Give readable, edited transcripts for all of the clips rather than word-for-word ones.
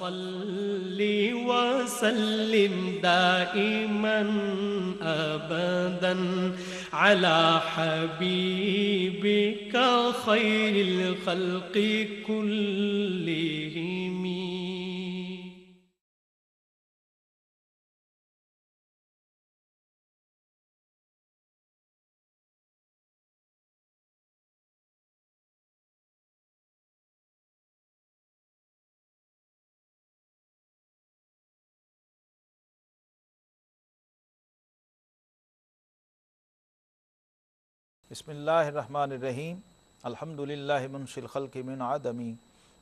صل وسلم دائما أبدا على حبيبك خير الخلق كلهم. بسم اللہ الرحمن الرحیم. الحمدللہ منشی الخلق من عدمی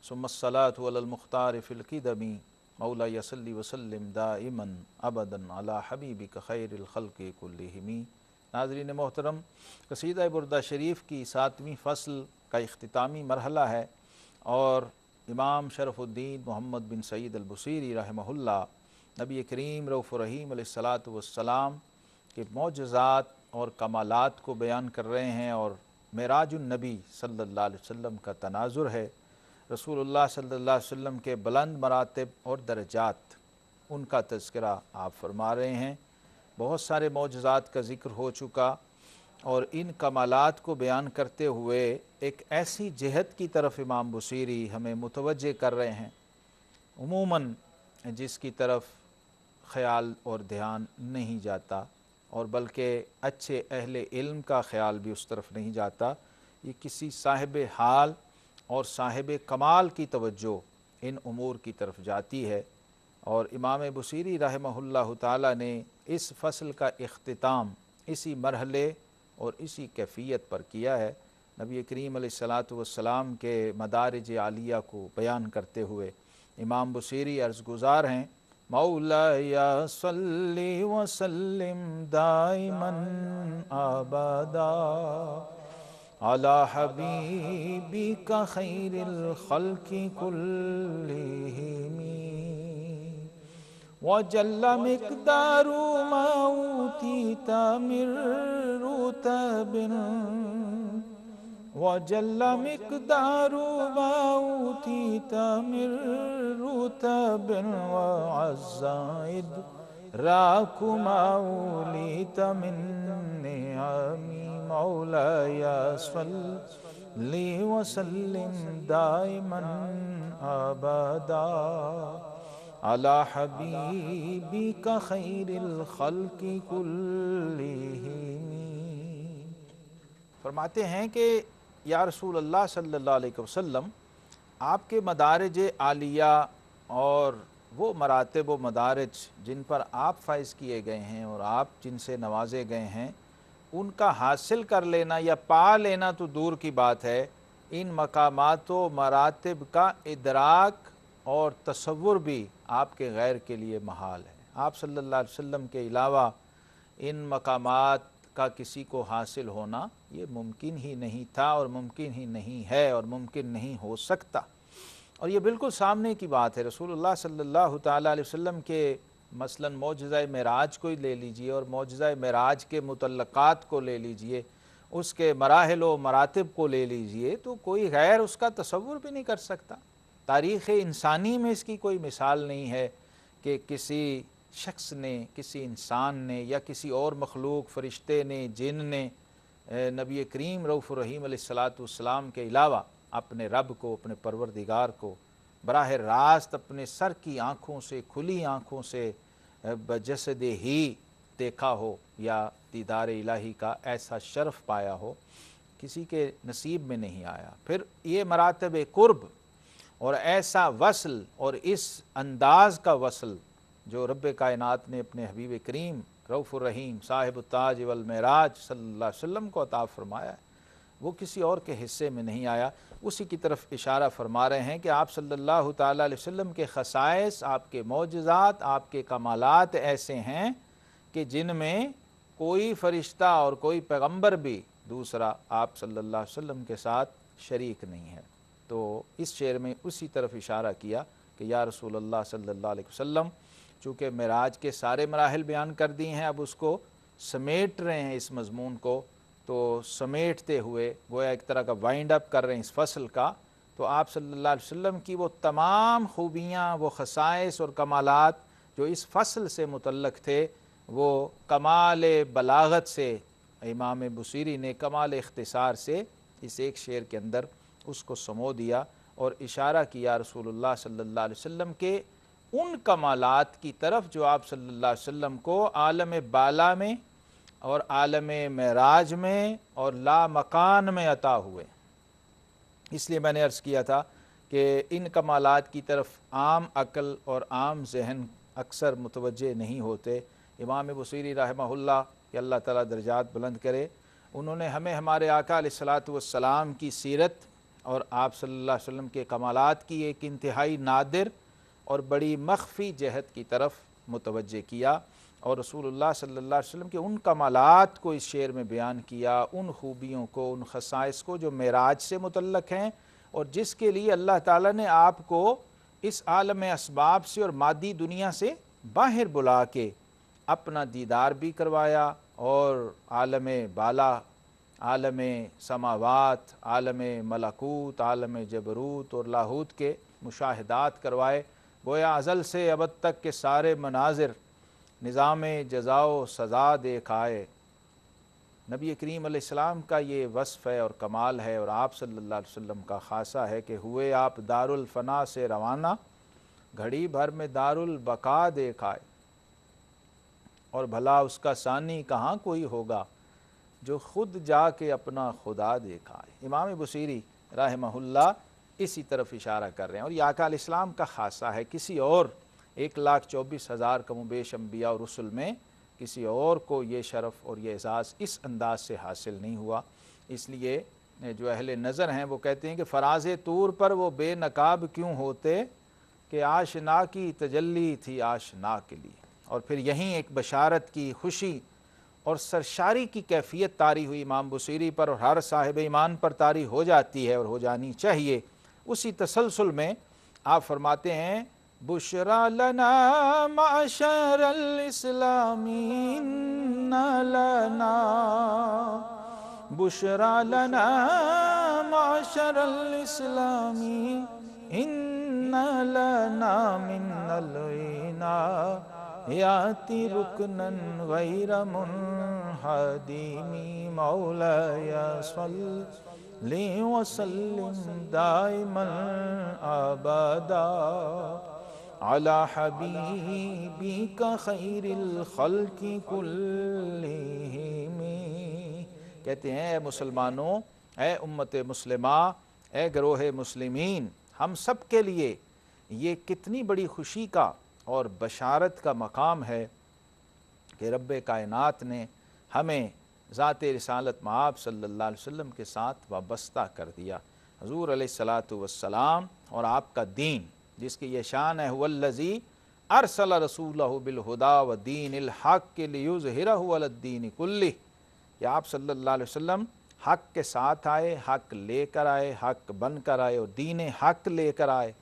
ثم الصلاة علی المختار فی القدمی مولاي صلی وسلم دائما ابدا علی حبیبک خیر الخلق کلہم. ناظرین محترم، قصیدہ بردہ شریف کی 7ویں فصل کا اختتامی مرحلہ ہے، اور امام شرف الدین محمد بن سعید البصیری رحمہ اللہ نبی کریم رؤوف الرحیم علیہ السلام کے معجزات اور کمالات کو بیان کر رہے ہیں، اور معراج النبی صلی اللہ علیہ وسلم کا تناظر ہے. رسول اللہ صلی اللہ علیہ وسلم کے بلند مراتب اور درجات، ان کا تذکرہ آپ فرما رہے ہیں. بہت سارے معجزات کا ذکر ہو چکا، اور ان کمالات کو بیان کرتے ہوئے ایک ایسی جہت کی طرف امام بصیری ہمیں متوجہ کر رہے ہیں عموماً جس کی طرف خیال اور دھیان نہیں جاتا، اور بلکہ اچھے اہل علم کا خیال بھی اس طرف نہیں جاتا. یہ کسی صاحب حال اور صاحب کمال کی توجہ ان امور کی طرف جاتی ہے. اور امام بصیری رحمہ اللہ تعالی نے اس فصل کا اختتام اسی مرحلے اور اسی کیفیت پر کیا ہے. نبی کریم علیہ السلام کے مدارج عالیہ کو بیان کرتے ہوئے امام بصیری عرض گزار ہیں: مولاي صل وسلم دائما ابدا على حبيبك خير الخلق كلهم وجل مقدار ما اوتيت من رتب وجل مقدار ما اوتيت من رتب وعز إدراك ما أوليت من نعم مولاي صل وسلم دائما أبدا على حبيبك خير الخلق كلهم. فرماتے ہیں کہ یا رسول اللہ صلی اللہ علیہ وسلم، آپ کے مدارج عالیہ اور وہ مراتب و مدارج جن پر آپ فائز کیے گئے ہیں اور آپ جن سے نوازے گئے ہیں، ان کا حاصل کر لینا یا پا لینا تو دور کی بات ہے، ان مقامات و مراتب کا ادراک اور تصور بھی آپ کے غیر کے لیے محال ہے. آپ صلی اللہ علیہ وسلم کے علاوہ ان مقامات کا کسی کو حاصل ہونا یہ ممکن ہی نہیں تھا، اور ممکن ہی نہیں ہے، اور ممکن نہیں ہو سکتا. اور یہ بالکل سامنے کی بات ہے. رسول اللہ صلی اللہ تعالیٰ علیہ وسلم کے مثلاً معجزہ معراج کو ہی لے لیجئے، اور معجزہ معراج کے متعلقات کو لے لیجئے، اس کے مراحل و مراتب کو لے لیجئے، تو کوئی غیر اس کا تصور بھی نہیں کر سکتا. تاریخ انسانی میں اس کی کوئی مثال نہیں ہے کہ کسی شخص نے، کسی انسان نے، یا کسی اور مخلوق، فرشتے نے، جن نے نبی کریم رؤوف الرحیم علیہ السلام کے علاوہ اپنے رب کو، اپنے پروردگار کو براہ راست اپنے سر کی آنکھوں سے، کھلی آنکھوں سے بجسد ہی دیکھا ہو یا دیدار الہی کا ایسا شرف پایا ہو. کسی کے نصیب میں نہیں آیا. پھر یہ مراتب قرب اور ایسا وصل اور اس انداز کا وصل جو رب کائنات نے اپنے حبیب کریم رؤوف الرحیم صاحب التاج والمعراج صلی اللہ علیہ وسلم کو عطا فرمایا ہے، وہ کسی اور کے حصے میں نہیں آیا. اسی کی طرف اشارہ فرما رہے ہیں کہ آپ صلی اللہ تعالیٰ علیہ وسلم کے خصائص، آپ کے معجزات، آپ کے کمالات ایسے ہیں کہ جن میں کوئی فرشتہ اور کوئی پیغمبر بھی دوسرا آپ صلی اللہ علیہ وسلم کے ساتھ شریک نہیں ہے. تو اس شعر میں اسی طرف اشارہ کیا کہ یا رسول اللہ صلی اللہ علیہ وسلم، چونکہ معراج کے سارے مراحل بیان کر دی ہیں، اب اس کو سمیٹ رہے ہیں اس مضمون کو، تو سمیٹتے ہوئے گویا ایک طرح کا وائنڈ اپ کر رہے ہیں اس فصل کا. تو آپ صلی اللہ علیہ وسلم کی وہ تمام خوبیاں، وہ خصائص اور کمالات جو اس فصل سے متعلق تھے، وہ کمال بلاغت سے امام بصیری نے کمال اختصار سے اس ایک شعر کے اندر اس کو سمو دیا اور اشارہ کیا رسول اللہ صلی اللہ علیہ وسلم کے ان کمالات کی طرف جو آپ صلی اللہ علیہ وسلم کو عالم بالا میں اور عالم معراج میں اور لا مکان میں عطا ہوئے۔ اس لیے میں نے عرض کیا تھا کہ ان کمالات کی طرف عام عقل اور عام ذہن اکثر متوجہ نہیں ہوتے۔ امام بصیری رحمہ اللہ کہ اللہ تعالیٰ درجات بلند کرے، انہوں نے ہمیں ہمارے آقا علیہ الصلاۃ والسلام کی سیرت اور آپ صلی اللہ علیہ وسلم کے کمالات کی ایک انتہائی نادر اور بڑی مخفی جہت کی طرف متوجہ کیا، اور رسول اللہ صلی اللہ علیہ وسلم کے ان کمالات کو اس شعر میں بیان کیا، ان خوبیوں کو، ان خصائص کو جو معراج سے متعلق ہیں اور جس کے لیے اللہ تعالیٰ نے آپ کو اس عالم اسباب سے اور مادی دنیا سے باہر بلا کے اپنا دیدار بھی کروایا اور عالم بالا، عالم سماوات، عالم ملکوت، عالم جبروت اور لاہوت کے مشاہدات کروائے۔ گویا ازل سے ابد تک کے سارے مناظر نظام جزا و سزا دیکھ آئے۔ نبی کریم علیہ السلام کا یہ وصف ہے اور کمال ہے، اور آپ صلی اللہ علیہ وسلم کا خاصہ ہے کہ ہوئے آپ دار الفنا سے روانہ، گھڑی بھر میں دار البقا دیکھ آئے، اور بھلا اس کا ثانی کہاں کوئی ہوگا جو خود جا کے اپنا خدا دیکھ آئے۔ امام بصیری رحمہ اللہ اسی طرف اشارہ کر رہے ہیں، اور یہ آقا علیہ السلام کا خاصہ ہے، کسی اور 1,24,000 کم و بیش انبیاء اور رسل میں کسی اور کو یہ شرف اور یہ اعزاز اس انداز سے حاصل نہیں ہوا۔ اس لیے جو اہل نظر ہیں وہ کہتے ہیں کہ فراز طور پر وہ بے نقاب کیوں ہوتے کہ آشنا کی تجلی تھی آشنا کے لیے۔ اور پھر یہیں ایک بشارت کی، خوشی اور سرشاری کی کیفیت طاری ہوئی امام بصیری پر، اور ہر صاحب ایمان پر طاری ہو جاتی ہے اور ہو جانی چاہیے۔ اسی تسلسل میں آپ فرماتے ہیں بشرا لنا معشر الاسلامی ان لنا، بشرا لنا معشر الاسلامی ان لنا من العنایات رکنا غیر منہدم، مولاي صل وسلم دائما ابدا على حبیبک خیر الخلق کلہم۔ کہتے ہیں اے مسلمانوں، اے امت مسلمہ، اے گروہ مسلمین، ہم سب کے لیے یہ کتنی بڑی خوشی کا اور بشارت کا مقام ہے کہ رب کائنات نے ہمیں ذات رسالت مآب صلی اللہ علیہ وسلم کے ساتھ وابستہ کر دیا۔ حضور علیہ الصلاۃ والسلام اور آپ کا دین جس کی یہ شان ہے، هو الذی ارسل رسولہ بالہدی ودین الحق لیظہرہ علی الدین کلہ، کہ آپ صلی اللہ علیہ وسلم حق کے ساتھ آئے، حق لے کر آئے، حق بن کر آئے اور دین حق لے کر آئے۔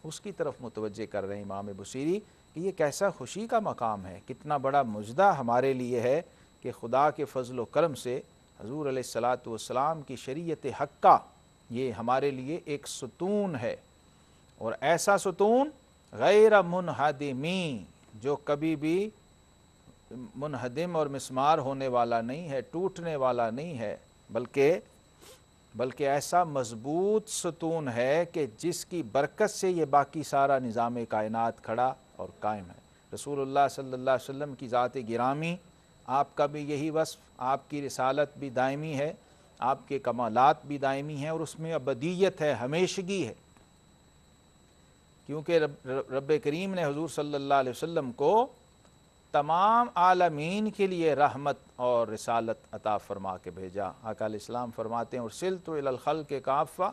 اس کی طرف متوجہ کر رہے ہیں امام بصیری کہ یہ کیسا خوشی کا مقام ہے، کتنا بڑا مجدہ ہمارے لیے ہے کہ خدا کے فضل و کرم سے حضور علیہ الصلاۃ والسلام کی شریعت حقہ یہ ہمارے لیے ایک ستون ہے، اور ایسا ستون غیر منہدمی، جو کبھی بھی منہدم اور مسمار ہونے والا نہیں ہے، ٹوٹنے والا نہیں ہے، بلکہ ایسا مضبوط ستون ہے کہ جس کی برکت سے یہ باقی سارا نظام کائنات کھڑا اور قائم ہے۔ رسول اللہ صلی اللہ علیہ وسلم کی ذات گرامی، آپ کا بھی یہی وصف، آپ کی رسالت بھی دائمی ہے، آپ کے کمالات بھی دائمی ہیں، اور اس میں ابدیت ہے، ہمیشگی ہے، کیونکہ رب کریم نے حضور صلی اللہ علیہ وسلم کو تمام عالمین کے لیے رحمت اور رسالت عطا فرما کے بھیجا۔ آقا علیہ السلام فرماتے ہیں ارسلت الی الخلق کافہ،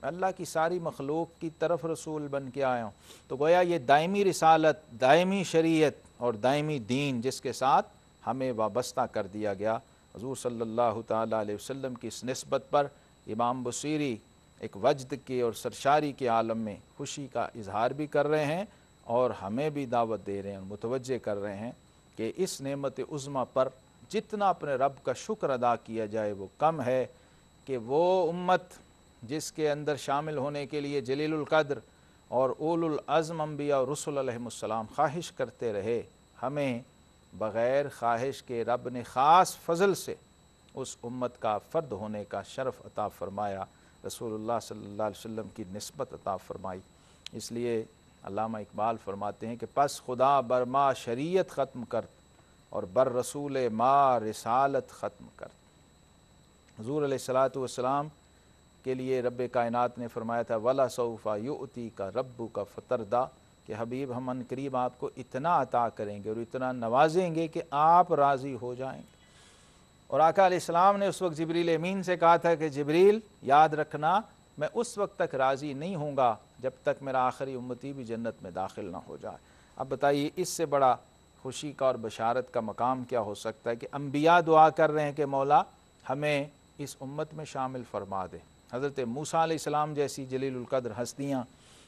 میں اللہ کی ساری مخلوق کی طرف رسول بن کے آیا ہوں۔ تو گویا یہ دائمی رسالت، دائمی شریعت اور دائمی دین جس کے ساتھ ہمیں وابستہ کر دیا گیا، حضور صلی اللہ تعالیٰ علیہ وسلم کی اس نسبت پر امام بصیری ایک وجد کے اور سرشاری کے عالم میں خوشی کا اظہار بھی کر رہے ہیں، اور ہمیں بھی دعوت دے رہے ہیں اور متوجہ کر رہے ہیں کہ اس نعمت عظمیٰ پر جتنا اپنے رب کا شکر ادا کیا جائے وہ کم ہے، کہ وہ امت جس کے اندر شامل ہونے کے لیے جلیل القدر اور اول العزم انبیاء اور رسل علیہم السلام خواہش کرتے رہے، ہمیں بغیر خواہش کے رب نے خاص فضل سے اس امت کا فرد ہونے کا شرف عطا فرمایا، رسول اللہ صلی اللہ علیہ وسلم کی نسبت عطا فرمائی۔ اس لیے علامہ اقبال فرماتے ہیں کہ پس خدا بر ما شریعت ختم کر اور بر رسول ما رسالت ختم کر۔ حضور علیہ الصلوۃ والسلام کے لیے رب کائنات نے فرمایا تھا وَلَسَوْفَ يُؤْتِيكَ رَبُّكَ فَتَرْضَىٰ، کہ حبیب ہم ان قریب آپ کو اتنا عطا کریں گے اور اتنا نوازیں گے کہ آپ راضی ہو جائیں گے۔ اور آقا علیہ السلام نے اس وقت جبریل امین سے کہا تھا کہ جبریل یاد رکھنا میں اس وقت تک راضی نہیں ہوں گا جب تک میرا آخری امتی بھی جنت میں داخل نہ ہو جائے۔ اب بتائیے اس سے بڑا خوشی کا اور بشارت کا مقام کیا ہو سکتا ہے کہ انبیاء دعا کر رہے ہیں کہ مولا ہمیں اس امت میں شامل فرما دے۔ حضرت موسیٰ علیہ السلام جیسی جلیل القدر ہستیاں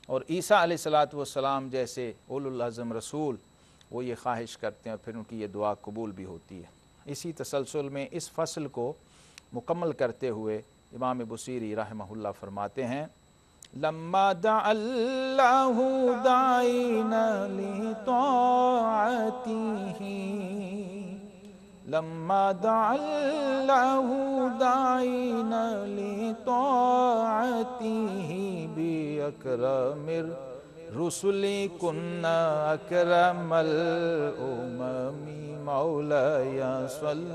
اور عیسیٰ علیہ الصلوۃ والسلام جیسے اولو العزم رسول وہ یہ خواہش کرتے ہیں اور پھر ان کی یہ دعا قبول بھی ہوتی ہے۔ اسی تسلسل میں اس فصل کو مکمل کرتے ہوئے امام بصیری رحمہ اللہ فرماتے ہیں لما دعا اللہ داعینا لطاعته لما دعا اللہ داعینا لطاعته بأکرم الرسل کنا اکرم الامم مولاي صلِّ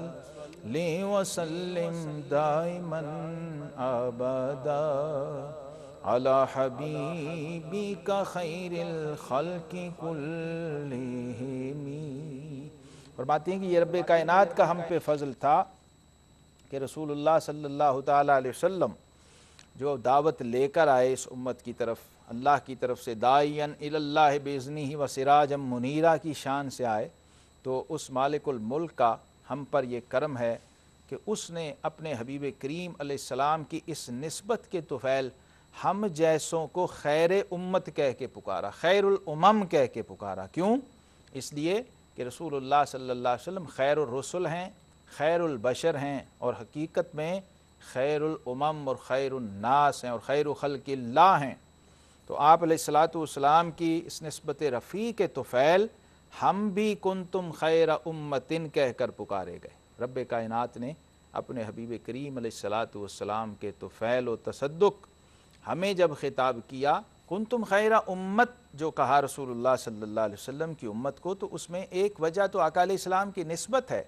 وسلم دائما ابدا على حبيبك خير الخلق كلهم۔ فرماتے ہیں کہ یہ رب کائنات کا ہم پہ فضل تھا کہ رسول اللہ صلی اللہ تعالیٰ علیہ وسلم جو دعوت لے کر آئے اس امت کی طرف، اللہ کی طرف سے داعیاً الی اللہ باذنہ و سراجا منیرا کی شان سے آئے، تو اس مالک الملک کا ہم پر یہ کرم ہے کہ اس نے اپنے حبیب کریم علیہ السلام کی اس نسبت کے طفیل ہم جیسوں کو خیر امت کہہ کے پکارا، خیر الامم کہہ کے پکارا۔ کیوں؟ اس لیے کہ رسول اللہ صلی اللہ علیہ وسلم خیر الرسل ہیں، خیر البشر ہیں، اور حقیقت میں خیر الامم اور خیر الناس ہیں اور خیر خلق اللہ ہیں۔ تو آپ علیہ الصلوۃ والسلام کی اس نسبت رفیع کے طفیل ہم بھی کنتم خیر امتن کہہ کر پکارے گئے۔ رب کائنات نے اپنے حبیب کریم علیہ الصلوۃ والسلام کے طفیل و تصدق ہمیں جب خطاب کیا کنتم خیر امت جو کہا رسول اللہ صلی اللہ علیہ وسلم کی امت کو، تو اس میں ایک وجہ تو آقا علیہ السلام کی نسبت ہے،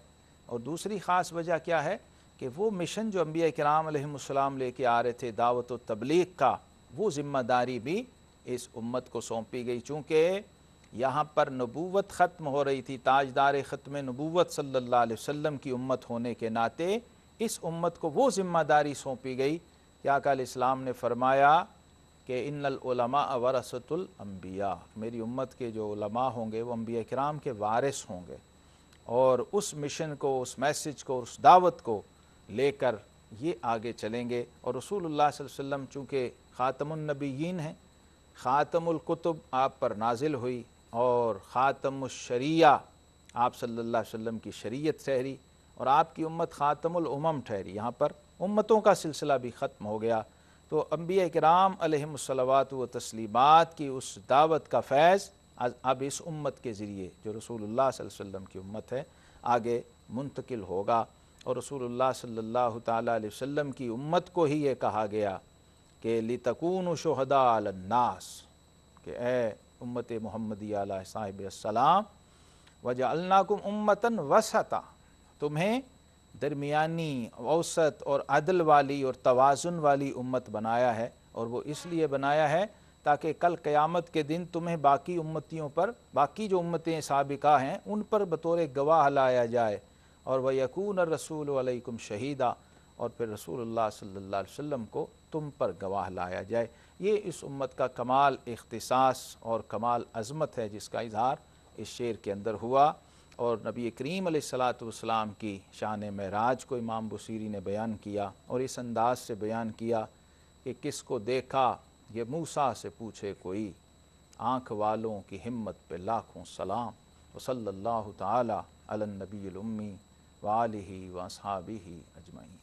اور دوسری خاص وجہ کیا ہے کہ وہ مشن جو انبیاء کرام علیہم السلام لے کے آ رہے تھے دعوت و تبلیغ کا، وہ ذمہ داری بھی اس امت کو سونپی گئی۔ چونکہ یہاں پر نبوت ختم ہو رہی تھی، تاجدار ختم نبوت صلی اللہ علیہ وسلم کی امت ہونے کے ناطے اس امت کو وہ ذمہ داری سونپی گئی کہ آقا علیہ السلام نے فرمایا کہ ان العلماء ورثۃ الانبیاء، میری امت کے جو علماء ہوں گے وہ انبیاء کرام کے وارث ہوں گے، اور اس مشن کو، اس میسج کو، اس دعوت کو لے کر یہ آگے چلیں گے۔ اور رسول اللہ صلی اللہ علیہ وسلم چونکہ خاتم النبیین ہیں، خاتم الکتب آپ پر نازل ہوئی، اور خاتم الشریعہ آپ صلی اللہ علیہ وسلم کی شریعت ٹھہری، اور آپ کی امت خاتم الامم ٹھہری، یہاں پر امتوں کا سلسلہ بھی ختم ہو گیا۔ تو انبیاء کرام علیہم الصلوات و تسلیمات کی اس دعوت کا فیض اب اس امت کے ذریعے جو رسول اللہ صلی اللہ علیہ وسلم کی امت ہے آگے منتقل ہوگا۔ اور رسول اللہ صلی اللہ تعالیٰ علیہ وسلم کی امت کو ہی یہ کہا گیا کہ لِتَكُونُوا شُهَدَاءَ عَلَى النَّاسِ، کہ اے امت محمدیہ علیہ صاحب السلام وَجَعَلْنَاكُمْ أُمَّةً وَسَطًا، تمہیں درمیانی، اوسط اور عدل والی اور توازن والی امت بنایا ہے، اور وہ اس لیے بنایا ہے تاکہ کل قیامت کے دن تمہیں باقی امتیوں پر، باقی جو امتیں سابقہ ہیں ان پر بطور گواہ لایا جائے، اور وَيَكُونَ الرَّسُولُ عَلَيْكُمْ شَهِيدًا، اور پھر رسول اللہ صلی اللہ علیہ وسلم کو تم پر گواہ لایا جائے۔ یہ اس امت کا کمال اختصاص اور کمال عظمت ہے جس کا اظہار اس شعر کے اندر ہوا، اور نبی کریم علیہ الصلوۃ والسلام کی شان معراج کو امام بصیری نے بیان کیا، اور اس انداز سے بیان کیا کہ کس کو دیکھا یہ موسیٰ سے پوچھے کوئی، آنکھ والوں کی ہمت پہ لاکھوں سلام، وصلی اللہ تعالی علی النبی الامی وآلہ واصحابہ اجمعین۔